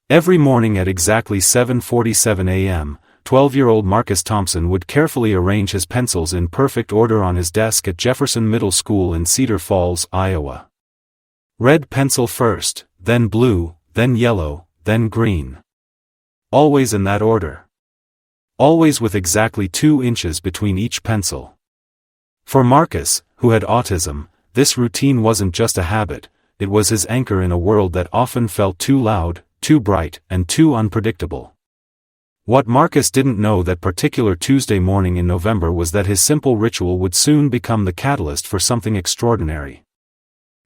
Every morning at exactly 7:47 a.m., 12-year-old Marcus Thompson would carefully arrange his pencils in perfect order on his desk at Jefferson Middle School in Cedar Falls, Iowa. Red pencil first, then blue, then yellow, then green. Always in that order. Always with exactly 2 inches between each pencil. For Marcus, who had autism, this routine wasn't just a habit, it was his anchor in a world that often felt too loud, too bright, and too unpredictable. What Marcus didn't know that particular Tuesday morning in November was that his simple ritual would soon become the catalyst for something extraordinary.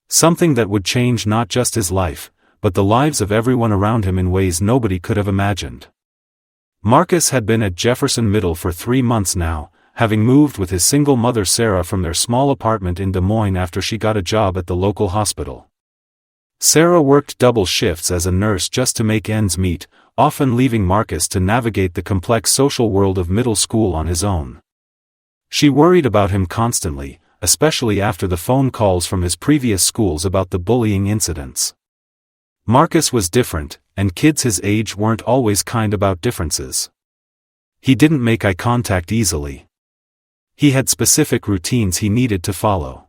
Something that would change not just his life, but the lives of everyone around him in ways nobody could have imagined. Marcus had been at Jefferson Middle for 3 months now, having moved with his single mother Sarah from their small apartment in Des Moines after she got a job at the local hospital. Sarah worked double shifts as a nurse just to make ends meet, often leaving Marcus to navigate the complex social world of middle school on his own. She worried about him constantly, especially after the phone calls from his previous schools about the bullying incidents. Marcus was different, and kids his age weren't always kind about differences. He didn't make eye contact easily. He had specific routines he needed to follow.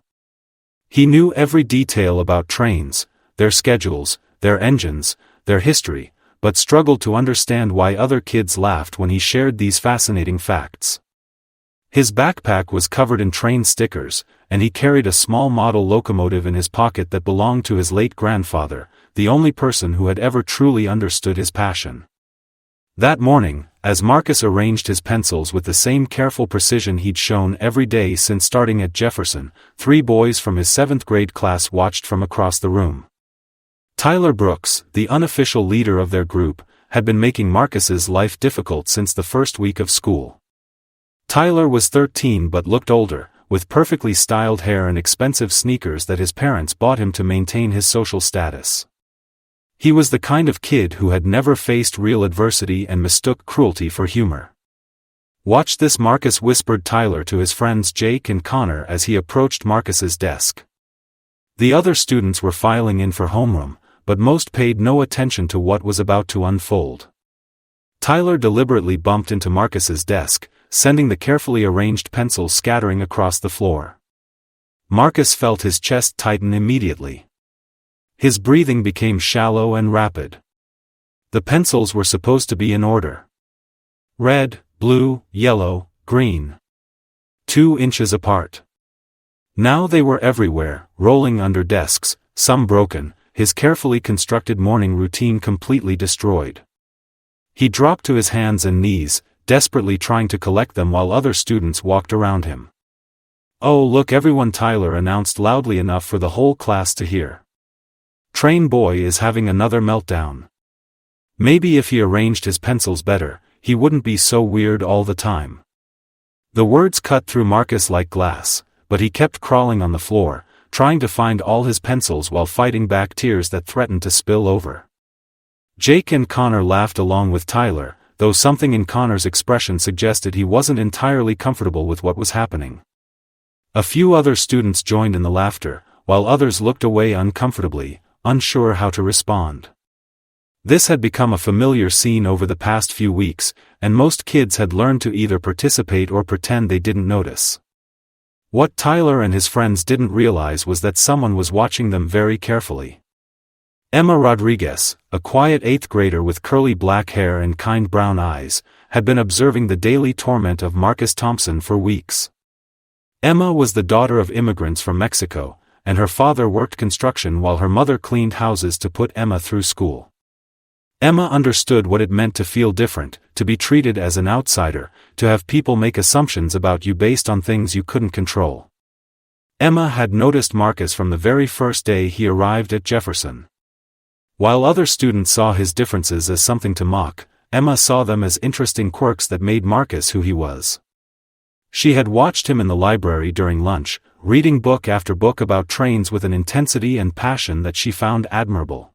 He knew every detail about trains, their schedules, their engines, their history, but struggled to understand why other kids laughed when he shared these fascinating facts. His backpack was covered in train stickers, and he carried a small model locomotive in his pocket that belonged to his late grandfather, the only person who had ever truly understood his passion. That morning, as Marcus arranged his pencils with the same careful precision he'd shown every day since starting at Jefferson, 3 boys from his 7th grade class watched from across the room. Tyler Brooks, the unofficial leader of their group, had been making Marcus's life difficult since the first week of school. Tyler was 13 but looked older, with perfectly styled hair and expensive sneakers that his parents bought him to maintain his social status. He was the kind of kid who had never faced real adversity and mistook cruelty for humor. "Watch this," Marcus whispered Tyler to his friends Jake and Connor as he approached Marcus's desk. The other students were filing in for homeroom, but most paid no attention to what was about to unfold. Tyler deliberately bumped into Marcus's desk, sending the carefully arranged pencils scattering across the floor. Marcus felt his chest tighten immediately. His breathing became shallow and rapid. The pencils were supposed to be in order. Red, blue, yellow, green. 2 inches apart. Now they were everywhere, rolling under desks, some broken, his carefully constructed morning routine completely destroyed. He dropped to his hands and knees, desperately trying to collect them while other students walked around him. "Oh look everyone," Tyler announced loudly enough for the whole class to hear. "Train boy is having another meltdown. Maybe if he arranged his pencils better, he wouldn't be so weird all the time." The words cut through Marcus like glass, but he kept crawling on the floor, trying to find all his pencils while fighting back tears that threatened to spill over. Jake and Connor laughed along with Tyler, though something in Connor's expression suggested he wasn't entirely comfortable with what was happening. A few other students joined in the laughter, while others looked away uncomfortably, unsure how to respond. This had become a familiar scene over the past few weeks, and most kids had learned to either participate or pretend they didn't notice. What Tyler and his friends didn't realize was that someone was watching them very carefully. Emma Rodriguez, a quiet 8th grader with curly black hair and kind brown eyes, had been observing the daily torment of Marcus Thompson for weeks. Emma was the daughter of immigrants from Mexico, and her father worked construction while her mother cleaned houses to put Emma through school. Emma understood what it meant to feel different, to be treated as an outsider, to have people make assumptions about you based on things you couldn't control. Emma had noticed Marcus from the very first day he arrived at Jefferson. While other students saw his differences as something to mock, Emma saw them as interesting quirks that made Marcus who he was. She had watched him in the library during lunch, reading book after book about trains with an intensity and passion that she found admirable.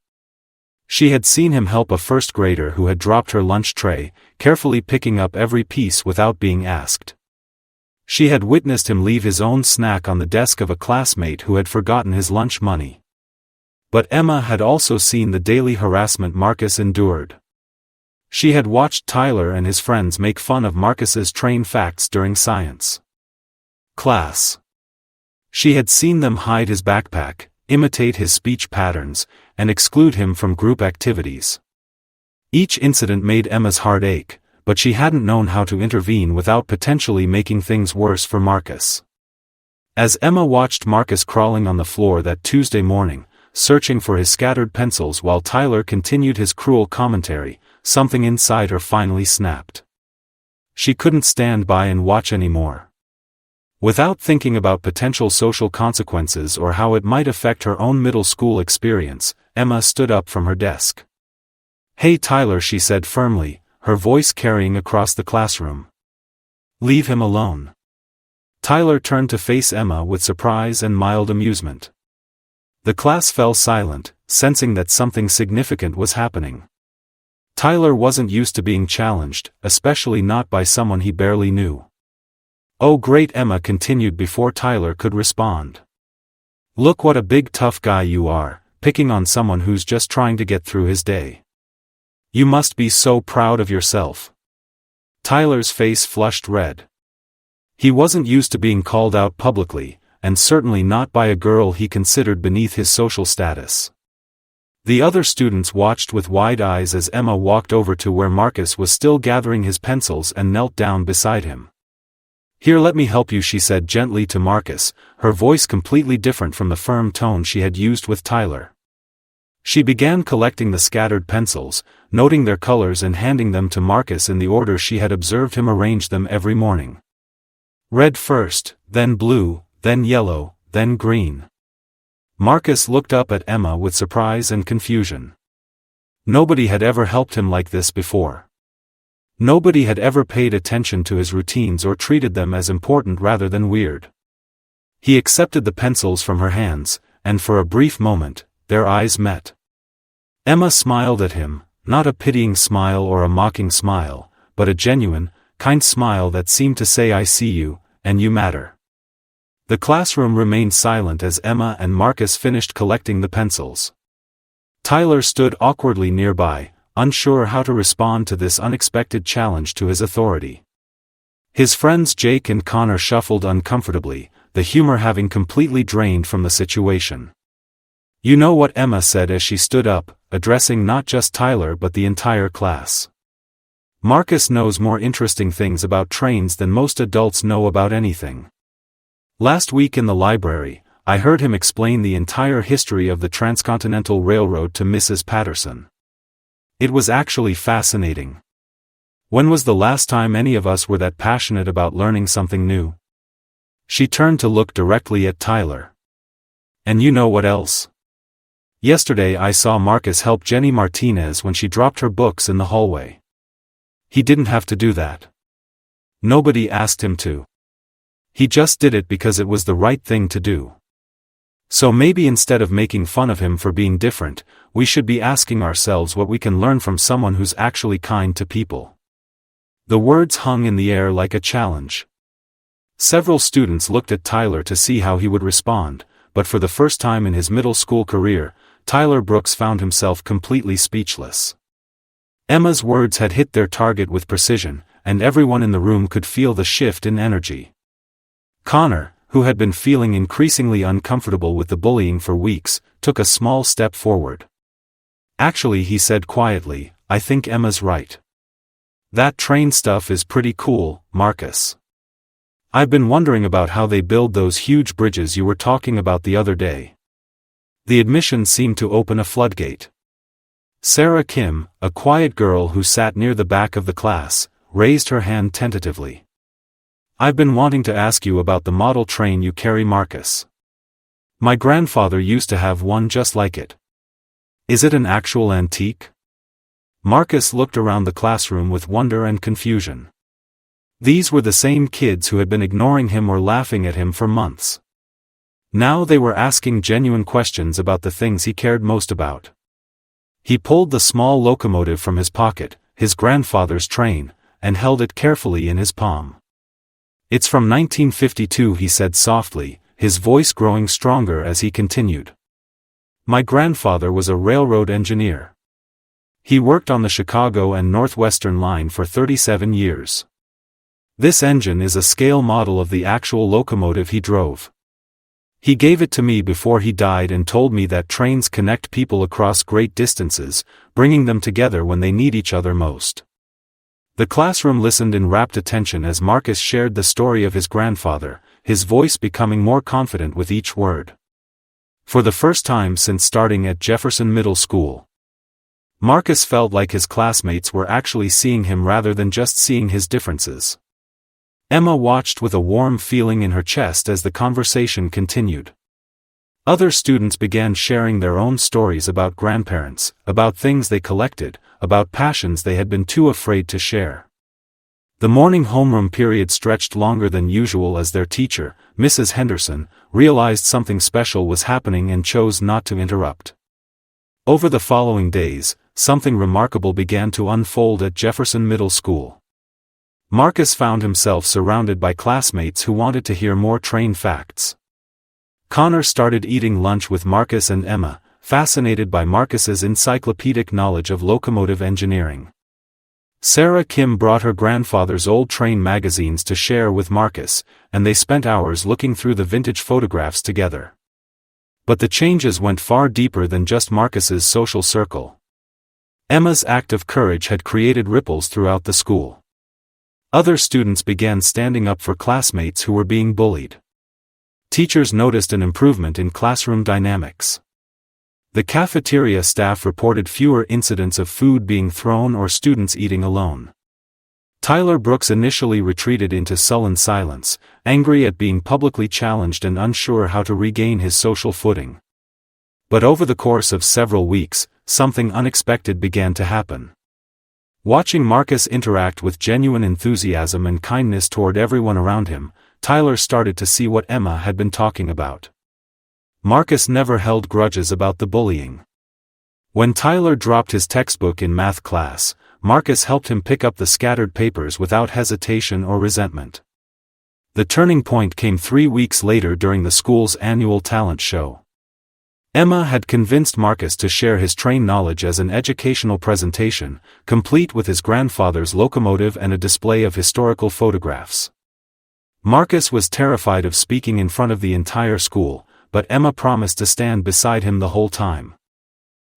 She had seen him help a 1st grader who had dropped her lunch tray, carefully picking up every piece without being asked. She had witnessed him leave his own snack on the desk of a classmate who had forgotten his lunch money. But Emma had also seen the daily harassment Marcus endured. She had watched Tyler and his friends make fun of Marcus's train facts during science class. She had seen them hide his backpack, imitate his speech patterns, and exclude him from group activities. Each incident made Emma's heart ache, but she hadn't known how to intervene without potentially making things worse for Marcus. As Emma watched Marcus crawling on the floor that Tuesday morning, searching for his scattered pencils while Tyler continued his cruel commentary, something inside her finally snapped. She couldn't stand by and watch anymore. Without thinking about potential social consequences or how it might affect her own middle school experience, Emma stood up from her desk. "Hey Tyler," she said firmly, her voice carrying across the classroom. "Leave him alone." Tyler turned to face Emma with surprise and mild amusement. The class fell silent, sensing that something significant was happening. Tyler wasn't used to being challenged, especially not by someone he barely knew. "Oh great," Emma continued before Tyler could respond. "Look what a big tough guy you are, picking on someone who's just trying to get through his day. You must be so proud of yourself." Tyler's face flushed red. He wasn't used to being called out publicly, and certainly not by a girl he considered beneath his social status. The other students watched with wide eyes as Emma walked over to where Marcus was still gathering his pencils and knelt down beside him. "Here, let me help you," she said gently to Marcus, her voice completely different from the firm tone she had used with Tyler. She began collecting the scattered pencils, noting their colors and handing them to Marcus in the order she had observed him arrange them every morning. Red first, then blue, then yellow, then green. Marcus looked up at Emma with surprise and confusion. Nobody had ever helped him like this before. Nobody had ever paid attention to his routines or treated them as important rather than weird. He accepted the pencils from her hands, and for a brief moment, their eyes met. Emma smiled at him, not a pitying smile or a mocking smile, but a genuine, kind smile that seemed to say, "I see you, and you matter." The classroom remained silent as Emma and Marcus finished collecting the pencils. Tyler stood awkwardly nearby, unsure how to respond to this unexpected challenge to his authority. His friends Jake and Connor shuffled uncomfortably, the humor having completely drained from the situation. "You know what," Emma said as she stood up, addressing not just Tyler but the entire class. "Marcus knows more interesting things about trains than most adults know about anything. Last week in the library, I heard him explain the entire history of the Transcontinental Railroad to Mrs. Patterson. It was actually fascinating. When was the last time any of us were that passionate about learning something new?" She turned to look directly at Tyler. "And you know what else? Yesterday I saw Marcus help Jenny Martinez when she dropped her books in the hallway. He didn't have to do that. Nobody asked him to. He just did it because it was the right thing to do. So maybe instead of making fun of him for being different, we should be asking ourselves what we can learn from someone who's actually kind to people." The words hung in the air like a challenge. Several students looked at Tyler to see how he would respond, but for the first time in his middle school career, Tyler Brooks found himself completely speechless. Emma's words had hit their target with precision, and everyone in the room could feel the shift in energy. Connor, who had been feeling increasingly uncomfortable with the bullying for weeks, took a small step forward. "Actually," he said quietly, "I think Emma's right. That train stuff is pretty cool, Marcus. I've been wondering about how they build those huge bridges you were talking about the other day." The admission seemed to open a floodgate. Sarah Kim, a quiet girl who sat near the back of the class, raised her hand tentatively. "I've been wanting to ask you about the model train you carry, Marcus. My grandfather used to have one just like it. Is it an actual antique?" Marcus looked around the classroom with wonder and confusion. These were the same kids who had been ignoring him or laughing at him for months. Now they were asking genuine questions about the things he cared most about. He pulled the small locomotive from his pocket, his grandfather's train, and held it carefully in his palm. "It's from 1952, he said softly, his voice growing stronger as he continued. My grandfather was a railroad engineer. He worked on the Chicago and Northwestern line for 37 years. This engine is a scale model of the actual locomotive he drove. He gave it to me before he died and told me that trains connect people across great distances, bringing them together when they need each other most. The classroom listened in rapt attention as Marcus shared the story of his grandfather, his voice becoming more confident with each word. For the first time since starting at Jefferson Middle School, Marcus felt like his classmates were actually seeing him rather than just seeing his differences. Emma watched with a warm feeling in her chest as the conversation continued. Other students began sharing their own stories about grandparents, about things they collected, about passions they had been too afraid to share. The morning homeroom period stretched longer than usual as their teacher, Mrs. Henderson, realized something special was happening and chose not to interrupt. Over the following days, something remarkable began to unfold at Jefferson Middle School. Marcus found himself surrounded by classmates who wanted to hear more train facts. Connor started eating lunch with Marcus and Emma, fascinated by Marcus's encyclopedic knowledge of locomotive engineering. Sarah Kim brought her grandfather's old train magazines to share with Marcus, and they spent hours looking through the vintage photographs together. But the changes went far deeper than just Marcus's social circle. Emma's act of courage had created ripples throughout the school. Other students began standing up for classmates who were being bullied. Teachers noticed an improvement in classroom dynamics. The cafeteria staff reported fewer incidents of food being thrown or students eating alone. Tyler Brooks initially retreated into sullen silence, angry at being publicly challenged and unsure how to regain his social footing. But over the course of several weeks, something unexpected began to happen. Watching Marcus interact with genuine enthusiasm and kindness toward everyone around him, Tyler started to see what Emma had been talking about. Marcus never held grudges about the bullying. When Tyler dropped his textbook in math class, Marcus helped him pick up the scattered papers without hesitation or resentment. The turning point came 3 weeks later during the school's annual talent show. Emma had convinced Marcus to share his train knowledge as an educational presentation, complete with his grandfather's locomotive and a display of historical photographs. Marcus was terrified of speaking in front of the entire school, but Emma promised to stand beside him the whole time.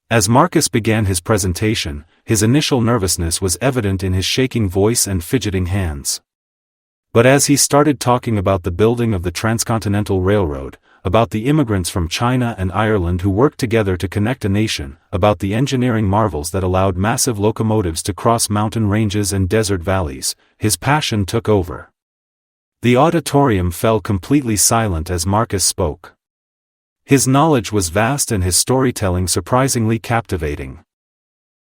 As Marcus began his presentation, his initial nervousness was evident in his shaking voice and fidgeting hands. But as he started talking about the building of the Transcontinental Railroad, about the immigrants from China and Ireland who worked together to connect a nation, about the engineering marvels that allowed massive locomotives to cross mountain ranges and desert valleys, his passion took over. The auditorium fell completely silent as Marcus spoke. His knowledge was vast and his storytelling surprisingly captivating.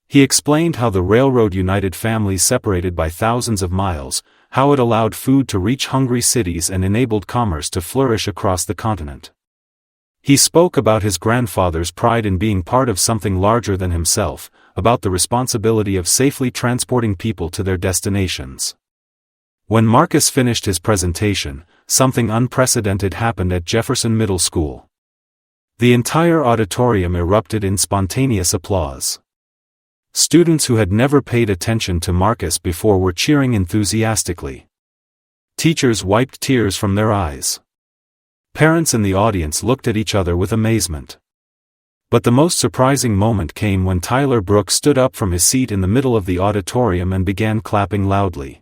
He explained how the railroad united families separated by thousands of miles, how it allowed food to reach hungry cities and enabled commerce to flourish across the continent. He spoke about his grandfather's pride in being part of something larger than himself, about the responsibility of safely transporting people to their destinations. When Marcus finished his presentation, something unprecedented happened at Jefferson Middle School. The entire auditorium erupted in spontaneous applause. Students who had never paid attention to Marcus before were cheering enthusiastically. Teachers wiped tears from their eyes. Parents in the audience looked at each other with amazement. But the most surprising moment came when Tyler Brooks stood up from his seat in the middle of the auditorium and began clapping loudly.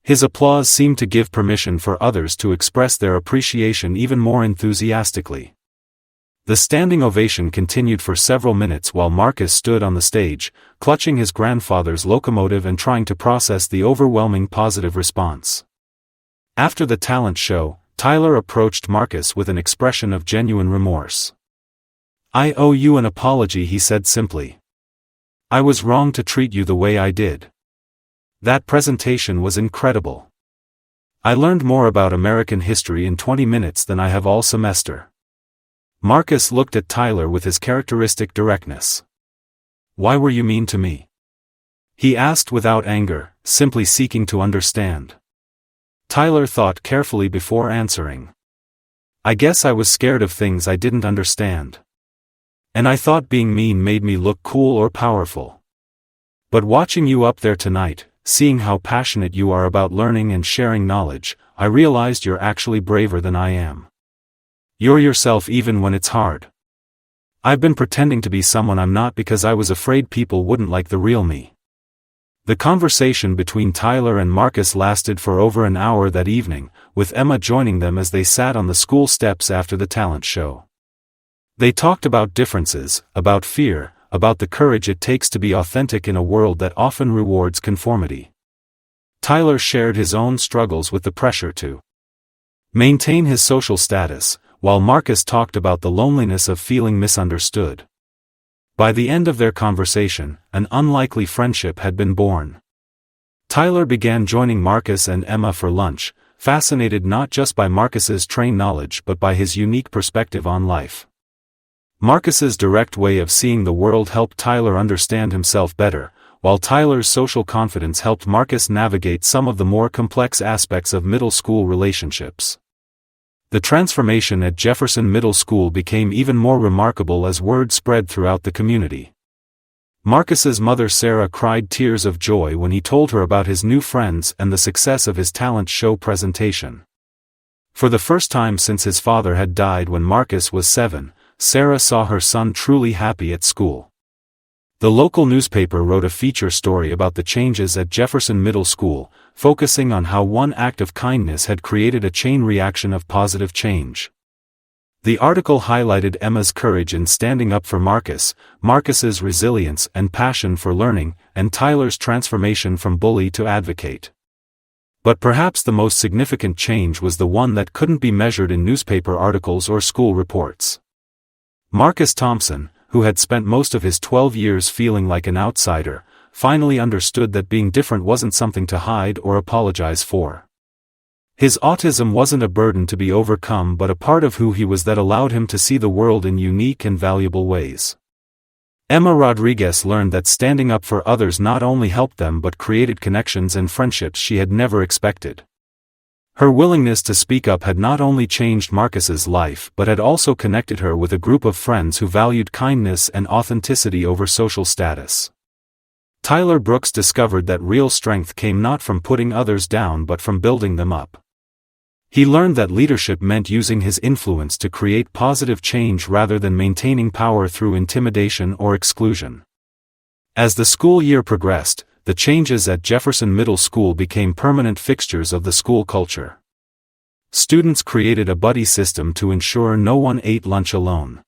His applause seemed to give permission for others to express their appreciation even more enthusiastically. The standing ovation continued for several minutes while Marcus stood on the stage, clutching his grandfather's locomotive and trying to process the overwhelming positive response. After the talent show, Tyler approached Marcus with an expression of genuine remorse. "I owe you an apology," he said simply. "I was wrong to treat you the way I did. That presentation was incredible. I learned more about American history in 20 minutes than I have all semester." Marcus looked at Tyler with his characteristic directness. "Why were you mean to me?" he asked without anger, simply seeking to understand. Tyler thought carefully before answering. "I guess I was scared of things I didn't understand." And I thought being mean made me look cool or powerful. But watching you up there tonight, seeing how passionate you are about learning and sharing knowledge, I realized you're actually braver than I am. You're yourself even when it's hard. I've been pretending to be someone I'm not because I was afraid people wouldn't like the real me." The conversation between Tyler and Marcus lasted for over an hour that evening, with Emma joining them as they sat on the school steps after the talent show. They talked about differences, about fear, about the courage it takes to be authentic in a world that often rewards conformity. Tyler shared his own struggles with the pressure to maintain his social status, while Marcus talked about the loneliness of feeling misunderstood. By the end of their conversation, an unlikely friendship had been born. Tyler began joining Marcus and Emma for lunch, fascinated not just by Marcus's trained knowledge but by his unique perspective on life. Marcus's direct way of seeing the world helped Tyler understand himself better, while Tyler's social confidence helped Marcus navigate some of the more complex aspects of middle school relationships. The transformation at Jefferson Middle School became even more remarkable as word spread throughout the community. Marcus's mother Sarah cried tears of joy when he told her about his new friends and the success of his talent show presentation. For the first time since his father had died when Marcus was 7, Sarah saw her son truly happy at school. The local newspaper wrote a feature story about the changes at Jefferson Middle School, focusing on how one act of kindness had created a chain reaction of positive change. The article highlighted Emma's courage in standing up for Marcus, Marcus's resilience and passion for learning, and Tyler's transformation from bully to advocate. But perhaps the most significant change was the one that couldn't be measured in newspaper articles or school reports. Marcus Thompson, who had spent most of his 12 years feeling like an outsider, finally understood that being different wasn't something to hide or apologize for. His autism wasn't a burden to be overcome but a part of who he was that allowed him to see the world in unique and valuable ways. Emma Rodriguez learned that standing up for others not only helped them but created connections and friendships she had never expected. Her willingness to speak up had not only changed Marcus's life but had also connected her with a group of friends who valued kindness and authenticity over social status. Tyler Brooks discovered that real strength came not from putting others down but from building them up. He learned that leadership meant using his influence to create positive change rather than maintaining power through intimidation or exclusion. As the school year progressed, the changes at Jefferson Middle School became permanent fixtures of the school culture. Students created a buddy system to ensure no one ate lunch alone.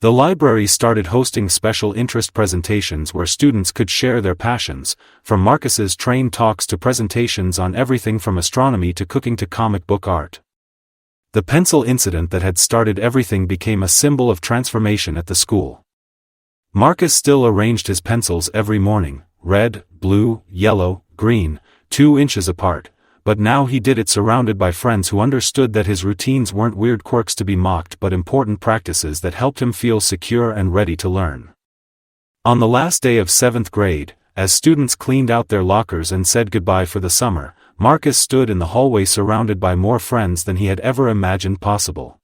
The library started hosting special interest presentations where students could share their passions, from Marcus's train talks to presentations on everything from astronomy to cooking to comic book art. The pencil incident that had started everything became a symbol of transformation at the school. Marcus still arranged his pencils every morning, red, blue, yellow, green, 2 inches apart, but now he did it surrounded by friends who understood that his routines weren't weird quirks to be mocked but important practices that helped him feel secure and ready to learn. On the last day of 7th grade, as students cleaned out their lockers and said goodbye for the summer, Marcus stood in the hallway surrounded by more friends than he had ever imagined possible.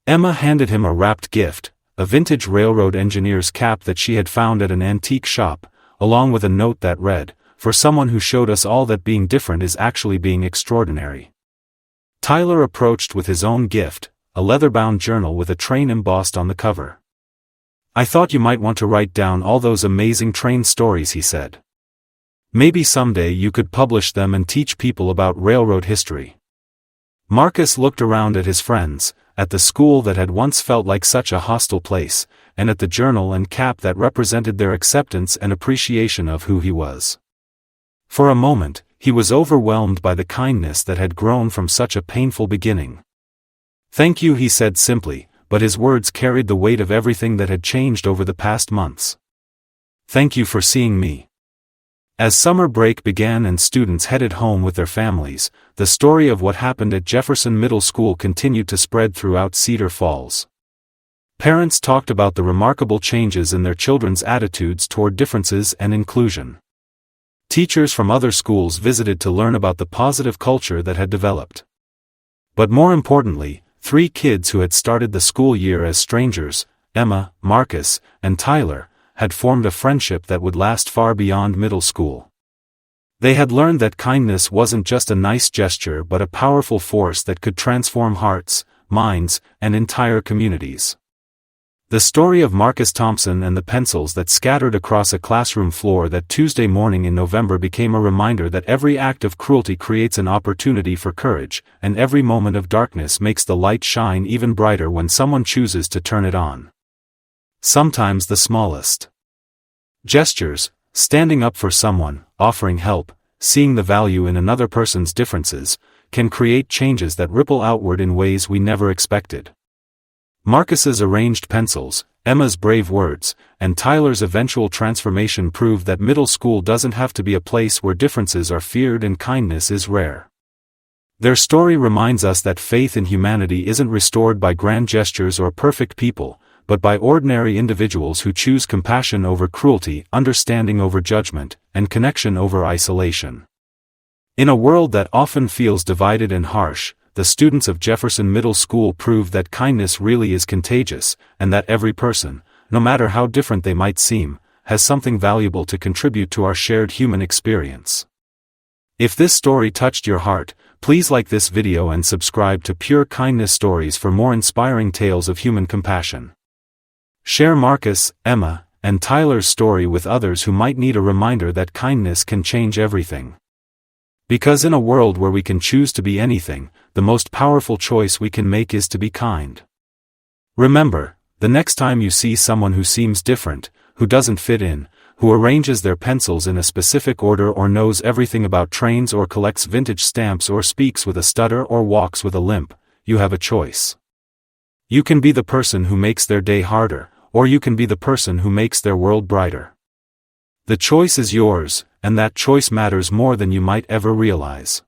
Emma handed him a wrapped gift, a vintage railroad engineer's cap that she had found at an antique shop, along with a note that read, "For someone who showed us all that being different is actually being extraordinary." Tyler approached with his own gift, a leather-bound journal with a train embossed on the cover. "I thought you might want to write down all those amazing train stories," he said. "Maybe someday you could publish them and teach people about railroad history." Marcus looked around at his friends, at the school that had once felt like such a hostile place, and at the journal and cap that represented their acceptance and appreciation of who he was. For a moment, he was overwhelmed by the kindness that had grown from such a painful beginning. "Thank you," he said simply, but his words carried the weight of everything that had changed over the past months. "Thank you for seeing me." As summer break began and students headed home with their families, the story of what happened at Jefferson Middle School continued to spread throughout Cedar Falls. Parents talked about the remarkable changes in their children's attitudes toward differences and inclusion. Teachers from other schools visited to learn about the positive culture that had developed. But more importantly, 3 kids who had started the school year as strangers, Emma, Marcus, and Tyler, had formed a friendship that would last far beyond middle school. They had learned that kindness wasn't just a nice gesture but a powerful force that could transform hearts, minds, and entire communities. The story of Marcus Thompson and the pencils that scattered across a classroom floor that Tuesday morning in November became a reminder that every act of cruelty creates an opportunity for courage, and every moment of darkness makes the light shine even brighter when someone chooses to turn it on. Sometimes the smallest gestures, standing up for someone, offering help, seeing the value in another person's differences, can create changes that ripple outward in ways we never expected. Marcus's arranged pencils, Emma's brave words, and Tyler's eventual transformation prove that middle school doesn't have to be a place where differences are feared and kindness is rare. Their story reminds us that faith in humanity isn't restored by grand gestures or perfect people, but by ordinary individuals who choose compassion over cruelty, understanding over judgment, and connection over isolation. In a world that often feels divided and harsh, the students of Jefferson Middle School prove that kindness really is contagious, and that every person, no matter how different they might seem, has something valuable to contribute to our shared human experience. If this story touched your heart, please like this video and subscribe to Pure Kindness Stories for more inspiring tales of human compassion. Share Marcus, Emma, and Tyler's story with others who might need a reminder that kindness can change everything. Because in a world where we can choose to be anything, the most powerful choice we can make is to be kind. Remember, the next time you see someone who seems different, who doesn't fit in, who arranges their pencils in a specific order or knows everything about trains or collects vintage stamps or speaks with a stutter or walks with a limp, you have a choice. You can be the person who makes their day harder, or you can be the person who makes their world brighter. The choice is yours, and that choice matters more than you might ever realize.